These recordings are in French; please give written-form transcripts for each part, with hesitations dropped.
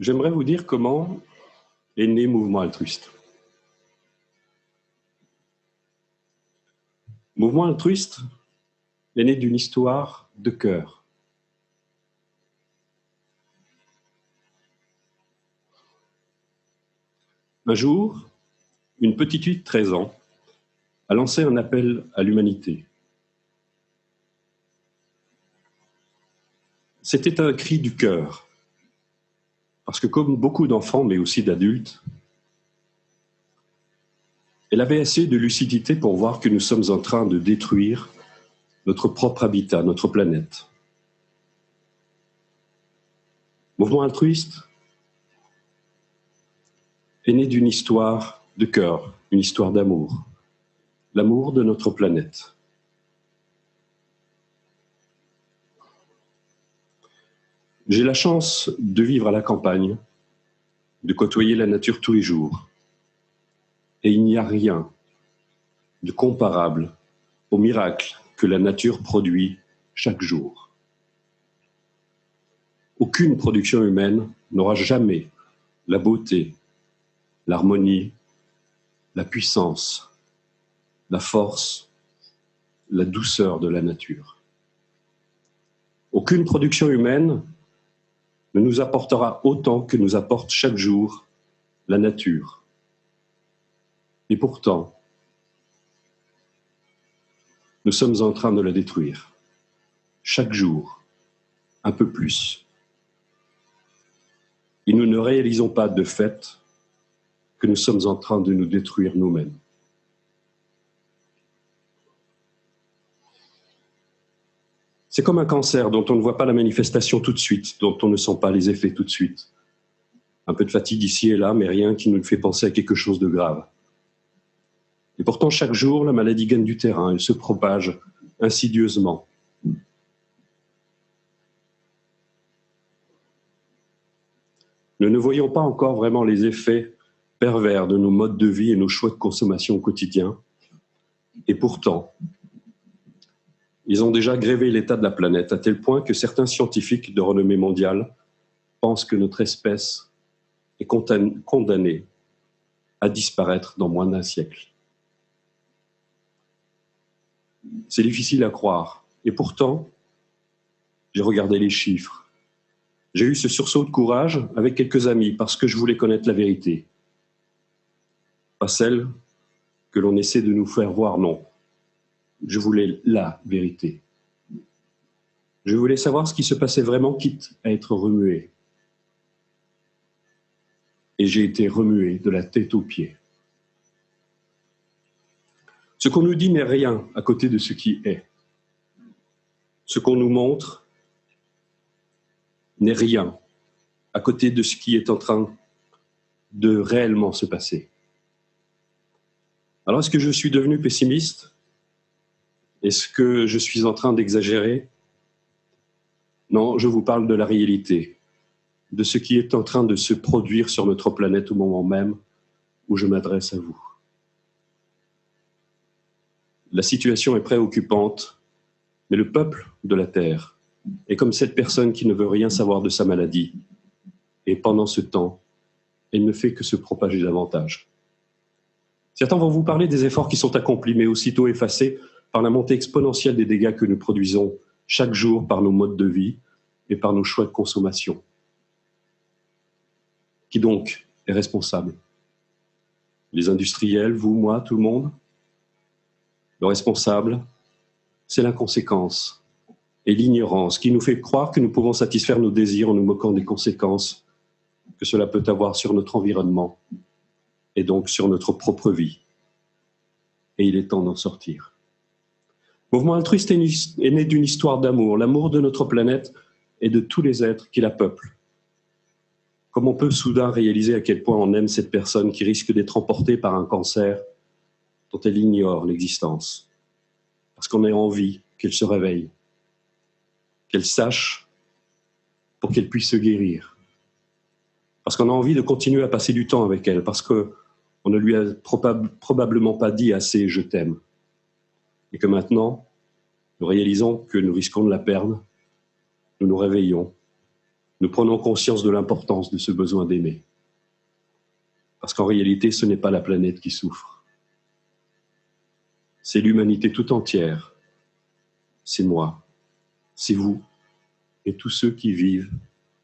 J'aimerais vous dire comment est né Mouvement Altruiste. Mouvement Altruiste est né d'une histoire de cœur. Un jour, une petite fille de 13 ans a lancé un appel à l'humanité. C'était un cri du cœur, parce que comme beaucoup d'enfants, mais aussi d'adultes, elle avait assez de lucidité pour voir que nous sommes en train de détruire notre propre habitat, notre planète. Mouvement altruiste est né d'une histoire de cœur, une histoire d'amour, l'amour de notre planète. J'ai la chance de vivre à la campagne, de côtoyer la nature tous les jours. Et il n'y a rien de comparable au miracle que la nature produit chaque jour. Aucune production humaine n'aura jamais la beauté, l'harmonie, la puissance, la force, la douceur de la nature. Aucune production humaine ne nous apportera autant que nous apporte chaque jour la nature. Et pourtant, nous sommes en train de la détruire. Chaque jour, un peu plus. Et nous ne réalisons pas de fait que nous sommes en train de nous détruire nous-mêmes. C'est comme un cancer dont on ne voit pas la manifestation tout de suite, dont on ne sent pas les effets tout de suite. Un peu de fatigue ici et là, mais rien qui nous fait penser à quelque chose de grave. Et pourtant, chaque jour, la maladie gagne du terrain, elle se propage insidieusement. Nous ne voyons pas encore vraiment les effets pervers de nos modes de vie et nos choix de consommation au quotidien. Et pourtant, ils ont déjà grévé l'état de la planète à tel point que certains scientifiques de renommée mondiale pensent que notre espèce est condamnée à disparaître dans moins d'un siècle. C'est difficile à croire. Et pourtant, j'ai regardé les chiffres. J'ai eu ce sursaut de courage avec quelques amis parce que je voulais connaître la vérité. Pas celle que l'on essaie de nous faire voir, non. Je voulais la vérité. Je voulais savoir ce qui se passait vraiment, quitte à être remué. Et j'ai été remué de la tête aux pieds. Ce qu'on nous dit n'est rien à côté de ce qui est. Ce qu'on nous montre n'est rien à côté de ce qui est en train de réellement se passer. Alors, est-ce que je suis devenu pessimiste ? Est-ce que je suis en train d'exagérer ? Non, je vous parle de la réalité, de ce qui est en train de se produire sur notre planète au moment même où je m'adresse à vous. La situation est préoccupante, mais le peuple de la Terre est comme cette personne qui ne veut rien savoir de sa maladie. Et pendant ce temps, elle ne fait que se propager davantage. Certains vont vous parler des efforts qui sont accomplis, mais aussitôt effacés par la montée exponentielle des dégâts que nous produisons chaque jour par nos modes de vie et par nos choix de consommation. Qui donc est responsable ? Les industriels, vous, moi, tout le monde ? Le responsable, c'est l'inconséquence et l'ignorance qui nous fait croire que nous pouvons satisfaire nos désirs en nous moquant des conséquences que cela peut avoir sur notre environnement et donc sur notre propre vie. Et il est temps d'en sortir. Mouvement altruiste est né d'une histoire d'amour, l'amour de notre planète et de tous les êtres qui la peuplent. Comme on peut soudain réaliser à quel point on aime cette personne qui risque d'être emportée par un cancer dont elle ignore l'existence, parce qu'on a envie qu'elle se réveille, qu'elle sache pour qu'elle puisse se guérir, parce qu'on a envie de continuer à passer du temps avec elle, parce qu'on ne lui a probablement pas dit assez « je t'aime », et que maintenant, nous réalisons que nous risquons de la perdre, nous nous réveillons, nous prenons conscience de l'importance de ce besoin d'aimer. Parce qu'en réalité, ce n'est pas la planète qui souffre. C'est l'humanité tout entière. C'est moi, c'est vous et tous ceux qui vivent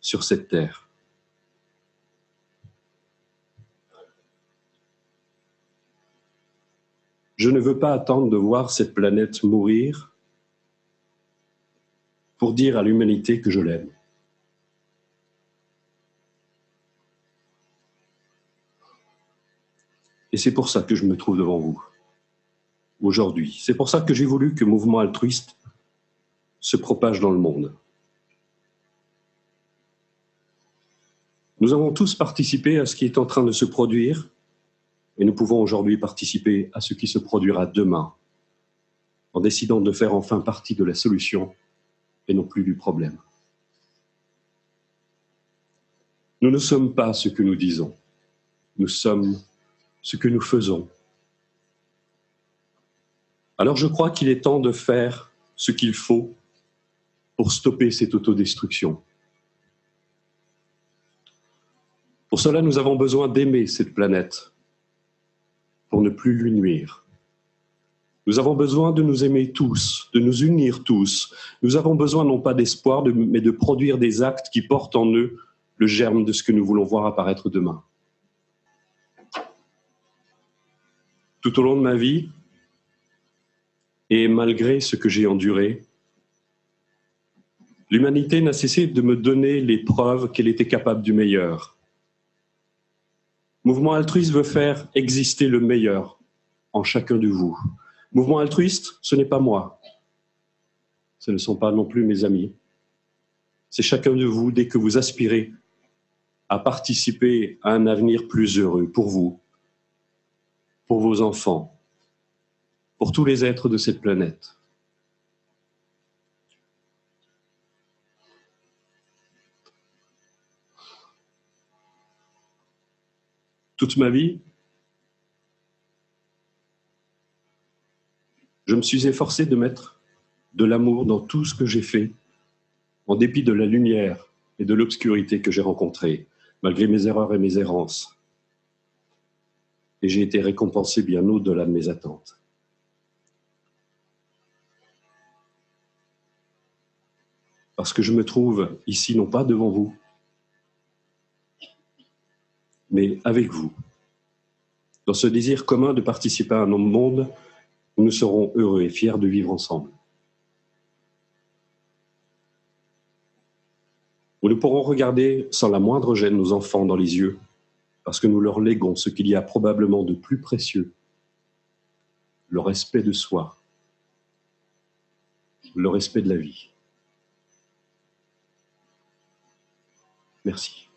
sur cette terre. Je ne veux pas attendre de voir cette planète mourir pour dire à l'humanité que je l'aime. Et c'est pour ça que je me trouve devant vous, aujourd'hui. C'est pour ça que j'ai voulu que le mouvement altruiste se propage dans le monde. Nous avons tous participé à ce qui est en train de se produire, et nous pouvons aujourd'hui participer à ce qui se produira demain, en décidant de faire enfin partie de la solution et non plus du problème. Nous ne sommes pas ce que nous disons, nous sommes ce que nous faisons. Alors je crois qu'il est temps de faire ce qu'il faut pour stopper cette autodestruction. Pour cela, nous avons besoin d'aimer cette planète, pour ne plus lui nuire. Nous avons besoin de nous aimer tous, de nous unir tous. Nous avons besoin non pas d'espoir, mais de produire des actes qui portent en eux le germe de ce que nous voulons voir apparaître demain. Tout au long de ma vie, et malgré ce que j'ai enduré, l'humanité n'a cessé de me donner les preuves qu'elle était capable du meilleur. Mouvement altruiste veut faire exister le meilleur en chacun de vous. Mouvement altruiste, ce n'est pas moi. Ce ne sont pas non plus mes amis. C'est chacun de vous dès que vous aspirez à participer à un avenir plus heureux pour vous, pour vos enfants, pour tous les êtres de cette planète. Toute ma vie, je me suis efforcé de mettre de l'amour dans tout ce que j'ai fait, en dépit de la lumière et de l'obscurité que j'ai rencontrée, malgré mes erreurs et mes errances. Et j'ai été récompensé bien au-delà de mes attentes. Parce que je me trouve ici, non pas devant vous, mais avec vous, dans ce désir commun de participer à un monde où nous serons heureux et fiers de vivre ensemble. Où nous pourrons regarder sans la moindre gêne nos enfants dans les yeux, parce que nous leur léguons ce qu'il y a probablement de plus précieux, le respect de soi, le respect de la vie. Merci.